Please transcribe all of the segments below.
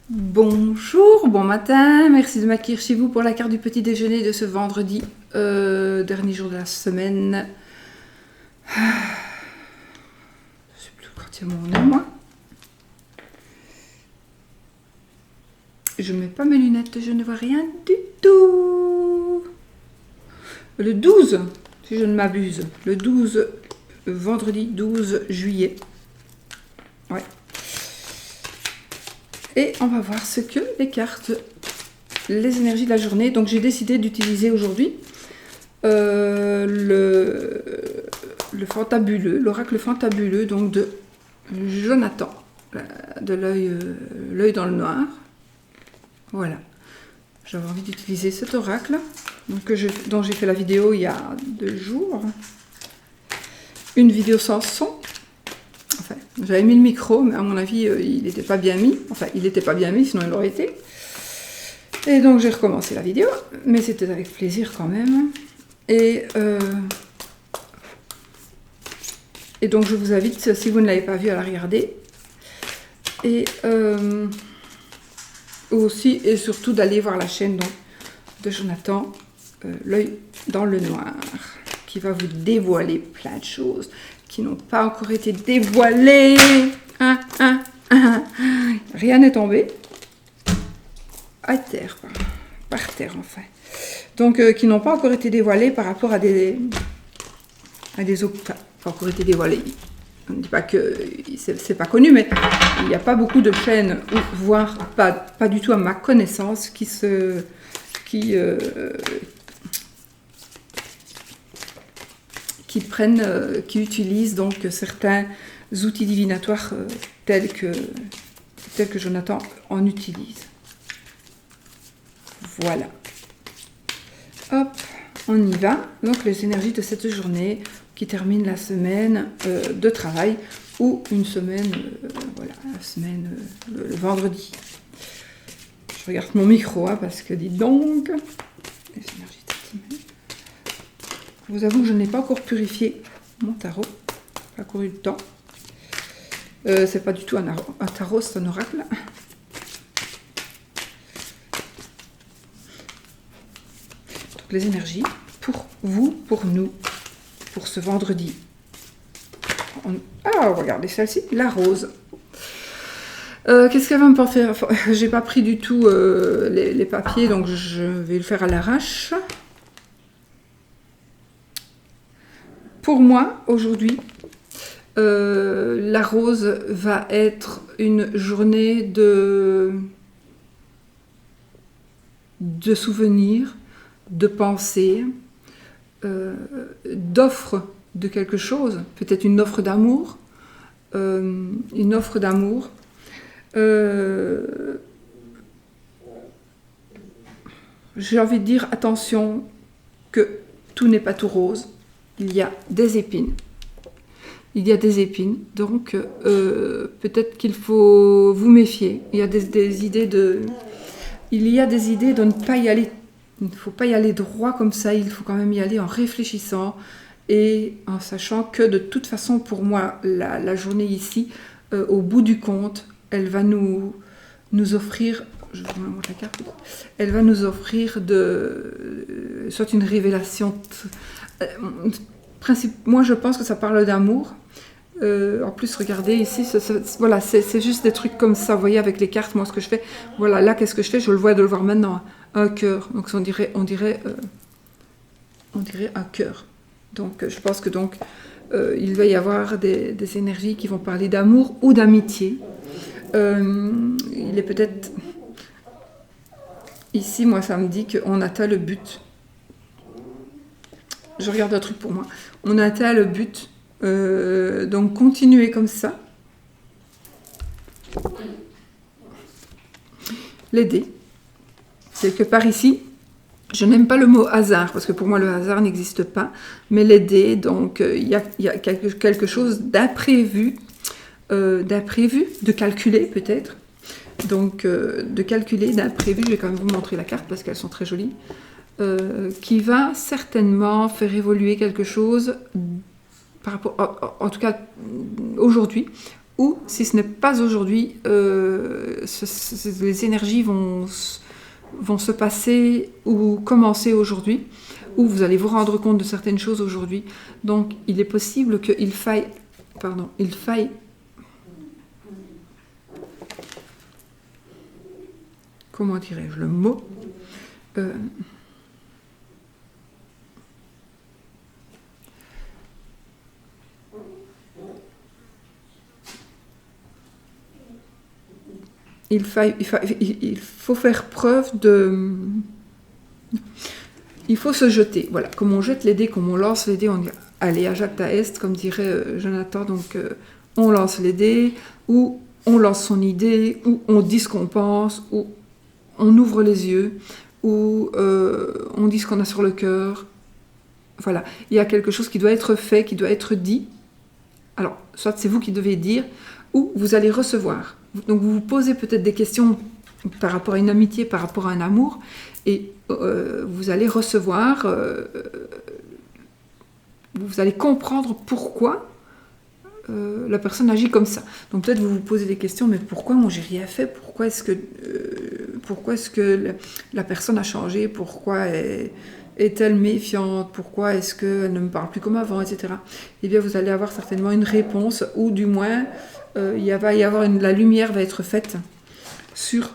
Bonjour, bon matin, merci de m'accueillir chez vous pour la carte du petit déjeuner de ce vendredi, dernier jour de la semaine. Je sais plus quand il y a mon nom, moi. Je ne mets pas mes lunettes, je ne vois rien du tout. Le 12, si je ne m'abuse, le 12, vendredi 12 juillet. Ouais. Et on va voir ce que les cartes, les énergies de la journée. Donc j'ai décidé d'utiliser aujourd'hui le fantabuleux, l'oracle fantabuleux donc de Jonathan, de l'œil dans le noir. Voilà. J'avais envie d'utiliser cet oracle donc dont j'ai fait la vidéo il y a 2 jours. Une vidéo sans son. Enfin, j'avais mis le micro, mais à mon avis, il n'était pas bien mis. Enfin, il n'était pas bien mis, sinon il l'aurait été. Et donc, j'ai recommencé la vidéo, mais c'était avec plaisir quand même. Et donc, je vous invite, si vous ne l'avez pas vu, à la regarder. Et aussi, et surtout, d'aller voir la chaîne donc, de Jonathan, l'œil dans le noir, qui va vous dévoiler plein de choses qui n'ont pas encore été dévoilées. Rien n'est tombé. À terre, par terre enfin. Donc, qui n'ont pas encore été dévoilées par rapport à des autres. Enfin, pas encore été dévoilées. On ne dit pas que c'est pas connu, mais il n'y a pas beaucoup de chaînes, voire pas du tout à ma connaissance, qui utilisent donc certains outils divinatoires tels que Jonathan en utilise. Voilà. Hop, on y va. Donc les énergies de cette journée qui termine la semaine de travail ou une semaine, voilà, la semaine, le vendredi. Je regarde mon micro parce que dites donc, les énergies de cette semaine. Je vous avoue que je n'ai pas encore purifié mon tarot. Pas encore eu le temps. C'est pas du tout un tarot, c'est un oracle. Donc les énergies pour vous, pour nous, pour ce vendredi. Ah, regardez celle-ci, la rose. Qu'est-ce qu'elle va me faire? Enfin, j'ai pas pris du tout les papiers, donc je vais le faire à l'arrache. Pour moi, aujourd'hui, la rose va être une journée de souvenirs, de pensées, d'offres de quelque chose, peut-être une offre d'amour, j'ai envie de dire attention que tout n'est pas tout rose, il y a des épines. Donc peut-être qu'il faut vous méfier. Il y a des idées de ne pas y aller. Il ne faut pas y aller droit comme ça, il faut quand même y aller en réfléchissant et en sachant que de toute façon, pour moi, la journée ici, au bout du compte, elle va nous offrir, je vous montre la carte, elle va nous offrir soit une révélation. Moi, je pense que ça parle d'amour. En plus, regardez ici, voilà, c'est juste des trucs comme ça, vous voyez, avec les cartes, moi, ce que je fais. Voilà, là, qu'est-ce que je fais? Je le vois de le voir maintenant. Un cœur. Donc, on dirait un cœur. Donc, je pense que donc, il va y avoir des énergies qui vont parler d'amour ou d'amitié. Il est peut-être... Ici, moi, ça me dit qu'on atteint le but. Je regarde un truc pour moi. On atteint le but. Donc, continuez comme ça. L'aider. Quelque part ici, je n'aime pas le mot hasard, parce que pour moi, le hasard n'existe pas. Mais l'aider, donc, il y a quelque chose d'imprévu, de calculer peut-être. Donc, de calculer, d'imprévu. Je vais quand même vous montrer la carte, parce qu'elles sont très jolies. Qui va certainement faire évoluer quelque chose, par rapport, en tout cas aujourd'hui, ou si ce n'est pas aujourd'hui, les énergies vont se passer ou commencer aujourd'hui, ou vous allez vous rendre compte de certaines choses aujourd'hui. Donc il est possible qu'il faille, comment dirais-je le mot, il faut faire preuve de... Il faut se jeter. Voilà, comme on jette les dés, comme on lance les dés, on dit allez, à Jacques Est, comme dirait Jonathan, donc on lance les dés, ou on lance son idée, ou on dit ce qu'on pense, ou on ouvre les yeux, ou on dit ce qu'on a sur le cœur. Voilà, il y a quelque chose qui doit être fait, qui doit être dit. Alors, soit c'est vous qui devez dire, ou vous allez recevoir. Donc vous vous posez peut-être des questions par rapport à une amitié, par rapport à un amour, et vous allez recevoir, vous allez comprendre pourquoi la personne agit comme ça. Donc peut-être vous vous posez des questions, mais pourquoi moi j'ai rien fait? Pourquoi est-ce que la personne a changé? Pourquoi est-elle méfiante? Pourquoi est-ce qu'elle ne me parle plus comme avant, etc. Eh bien vous allez avoir certainement une réponse, ou du moins va y avoir la lumière va être faite sur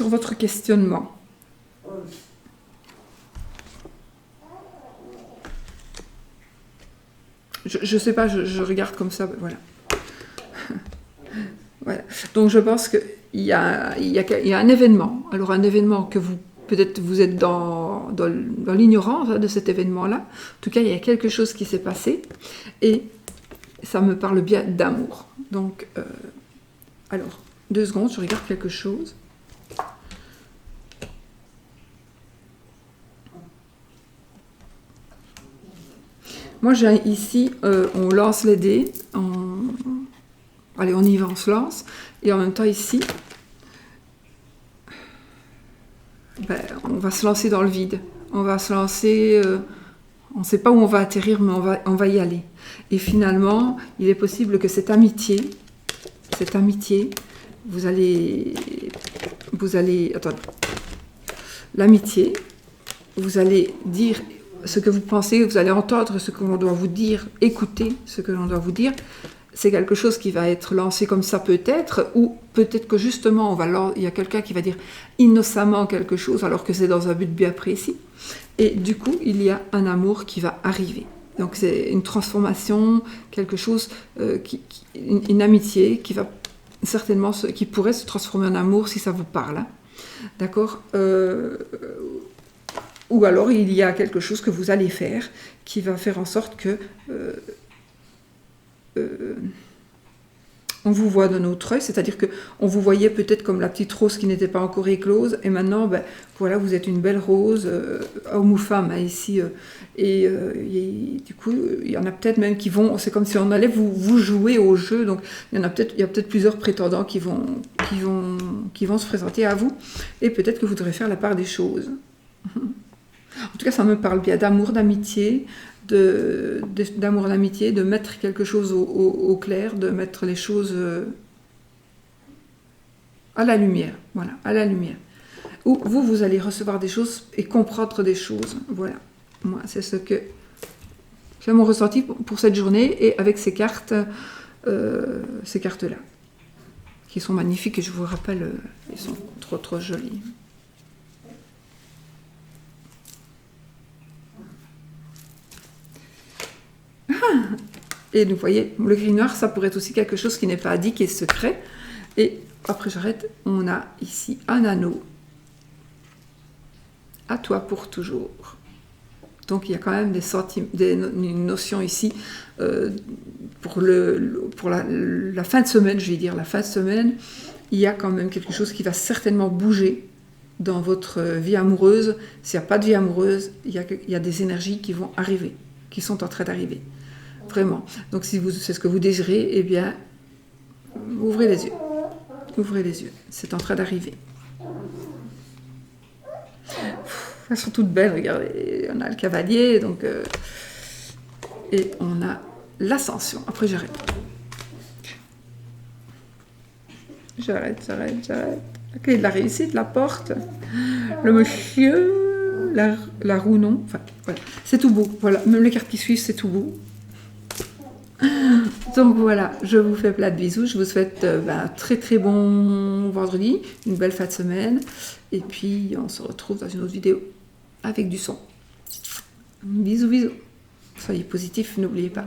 votre questionnement. Je sais pas, je regarde comme ça, voilà. Voilà. Donc je pense qu'il y a un événement. Alors un événement que peut-être vous êtes dans l'ignorance de cet événement-là. En tout cas, il y a quelque chose qui s'est passé et ça me parle bien d'amour. Donc, alors, 2 secondes, je regarde quelque chose. Moi, j'ai ici, on lance les dés. Allez, on y va, on se lance. Et en même temps, ici, on va se lancer dans le vide. On va se lancer... on ne sait pas où on va atterrir, mais on va y aller. Et finalement, il est possible que cette amitié, vous allez... Attendez. L'amitié, vous allez dire ce que vous pensez, vous allez entendre ce que l'on doit vous dire, écouter ce que l'on doit vous dire. C'est quelque chose qui va être lancé comme ça peut-être, ou peut-être que justement, il y a quelqu'un qui va dire innocemment quelque chose, alors que c'est dans un but bien précis. Et du coup, il y a un amour qui va arriver. Donc c'est une transformation, quelque chose, une amitié qui va certainement, qui pourrait se transformer en amour si ça vous parle. Hein. D'accord ou alors il y a quelque chose que vous allez faire qui va faire en sorte que on vous voit d'un autre œil, c'est-à-dire que on vous voyait peut-être comme la petite rose qui n'était pas encore éclose, et maintenant, voilà, vous êtes une belle rose, homme ou femme, hein, ici, et du coup, il y en a peut-être même qui vont, c'est comme si on allait vous jouer au jeu, donc il y a peut-être plusieurs prétendants qui vont se présenter à vous, et peut-être que vous devrez faire la part des choses. En tout cas, ça me parle bien d'amour, d'amitié, d'amour, d'amitié, de mettre quelque chose au clair, de mettre les choses à la lumière. Voilà, à la lumière. Ou vous allez recevoir des choses et comprendre des choses. Voilà. Moi, c'est c'est mon ressenti pour cette journée et avec ces cartes-là, qui sont magnifiques et je vous rappelle, ils sont trop, trop jolis. Et vous voyez, le gris noir, ça pourrait être aussi quelque chose qui n'est pas dit, qui est secret. Et après j'arrête, on a ici un anneau. À toi pour toujours. Donc il y a quand même une notion ici pour la fin de semaine, je vais dire, la fin de semaine, il y a quand même quelque chose qui va certainement bouger dans votre vie amoureuse. S'il n'y a pas de vie amoureuse, il y a des énergies qui vont arriver, qui sont en train d'arriver. Vraiment. Donc si c'est ce que vous désirez, eh bien, ouvrez les yeux. Ouvrez les yeux. C'est en train d'arriver. Elles sont toutes belles, regardez. On a le cavalier, donc, et on a l'ascension. Après, j'arrête. J'arrête. La clé de la réussite, la porte, le monsieur, la roue, non. Enfin, voilà. C'est tout beau. Voilà. Même les cartes qui suivent, c'est tout beau. Donc voilà, je vous fais plein de bisous. Je vous souhaite très bon vendredi, une belle fin de semaine. Et puis, on se retrouve dans une autre vidéo avec du son. Bisous. Soyez positifs, n'oubliez pas.